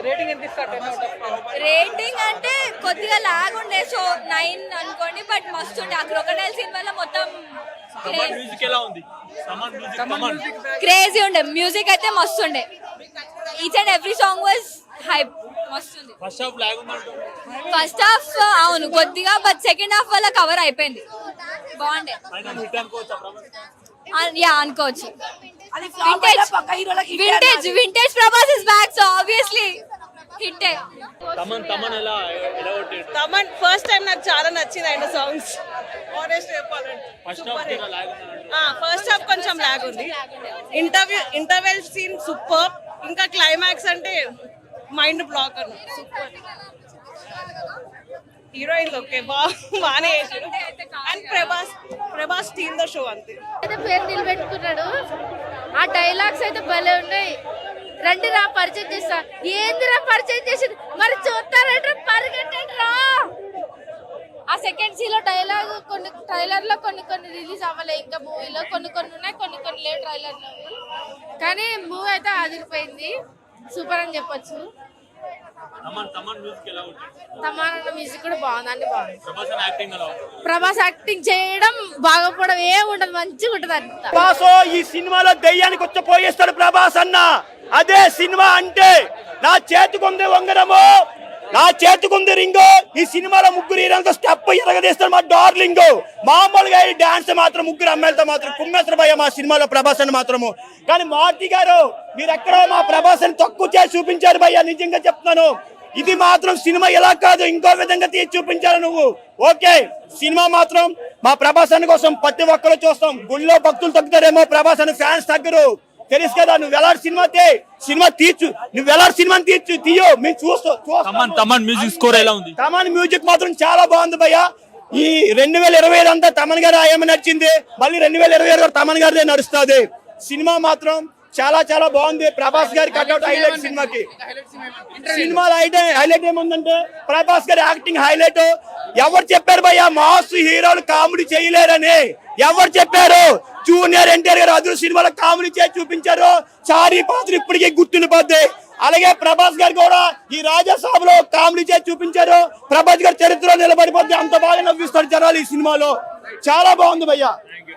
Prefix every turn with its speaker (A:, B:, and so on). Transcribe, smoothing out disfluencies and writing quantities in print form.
A: Rating ఎంత ఇస్తారు?
B: Rating అంటే కొద్దిగా లాగ్ ఉండే, సో 9 అనుకోండి. బట్ మస్తు ఉండే. ఆ క్రొకడైల్ సినిమాలో మొత్తం క్రేజీ ఉండే. మ్యూజిక్ అయితే మస్తు ఉండే. Each and every song was hype. మస్తు ఉంది. ఫస్ట్ హాఫ్ అవును కొద్దిగా, బట్ సెకండ్ హాఫ్ వల్ల కవర్ అయిపోయింది. బాగుండే. యా అనుకోవచ్చు. Vintage Prabhas is back, so obviously hit.
A: Thaman first time నాకు చాలా నచ్చింది ఆయన సాంగ్స్. ఫస్ట్ హాఫ్ కొంచెం లాగ్ ఉంది. Interval scene super. ఇంకా క్లైమాక్స్ అంటే మైండ్ బ్లాక్ అన్న. హీరోయిన్స్ ఓకే బాగానే చేశారు. And Prabhas steal the show అంతే.
C: అయితే పేరు నిలబెట్టుకున్నాడు. ఆ డైలాగ్స్ అయితే భలే ఉన్నాయి. రండి రా పరిచయం చేస్తా. ఏందిరా పరిచయం చేసింది మరి చూస్తారంటే పరిగెట్టండి రా. ఆ సెకండ్ సీలో డైలాగ్ కొన్ని ట్రైలర్ లో కొన్ని రిలీజ్ అవ్వలే. ఇంకా మూవీలో కొన్ని ఉన్నాయి, కొన్ని లేవు ట్రైలర్ లో. కానీ మూవీ అయితే ఆదిరిపోయింది. సూపర్ అని చెప్పొచ్చు. తమన్ మ్యూజిక్ కూడా బాగుంది, అన్ని బాగుంది. ప్రభాస్ యాక్టింగ్ చేయడం బాగోపోవడం ఏం ఉండదు, మంచిగా ఉంటది అంత.
D: ఈ సినిమాలో దెయ్యానికి వచ్చి ప్రభాస్ అన్న. అదే సినిమా అంటే నా చేతికుంది ఉంగరము, నా చేతికుంది రింగు. ఈ సినిమాలో ముగ్గురు హీరోలతో స్టెప్ ఎరగదీస్తారు మా డార్లింగ్. మామూలుగా ఈ డాన్స్ మాత్రం ముగ్గురు అమ్మాయిలతో మాత్రం కుమ్మేస్తారు భయ్య మా సినిమాలో ప్రభాస్ అని మాత్రము. కానీ మారుతి గారు మీరు ఎక్కడో మా ప్రభాస్ అని తక్కువ చేసి చూపించారు భయ్య. నిజంగా చెప్తున్నాను, ఇది మాత్రం సినిమా ఎలా కాదు ఇంకో విధంగా తీసి చూపించారు నువ్వు. ఓకే, సినిమా మాత్రం మా ప్రభాస్ అని కోసం ప్రతి ఒక్కరు చూస్తాం. గుళ్ళో భక్తులు తగ్గుతారేమో, ప్రభాస్ అని ఫ్యాన్స్ తగ్గరు. తెలుసు కదా, నువ్వు ఎలా సినిమా తీర్చు, నువ్వు ఎలా సినిమాని తీయో మేము చూస్తాం. తమన్ మ్యూజిక్ మాత్రం చాలా బాగుంది భయ్య. ఈ 2025 అంతా తమన్ గారు ఏమని నడిచింది, మళ్ళీ 2026 తమన్ గారిదే నడుస్తుంది. సినిమా మాత్రం చాలా చాలా బాగుంది. ప్రభాస్ గారి కట్అవుట్ హైలైట్ సినిమాకి. సినిమాలో హైలైట్ ఏముందంటే ప్రభాస్ గారి యాక్టింగ్ హైలైట్. ఎవరు చెప్పారు భయ్య మాస్ హీరోలు కామెడీ చేయలేరని? ఎవరు చెప్పారు? జూనియర్ ఎన్టీఆర్ గారు అదురు సినిమాలో కామెడీ చేసి చూపించారు. చారీ పాత్ర ఇప్పటికీ గుర్తుండిపోద్ది. అలాగే ప్రభాస్ గారు కూడా ఈ రాజాసాబులో కామెడీ చేసి చూపించారు. ప్రభాస్ గారి చరిత్రలో నిలబడిపోద్ది. అంత బాగా నవ్విస్తారు జనాలు ఈ సినిమాలో. చాలా బాగుంది భయ్య.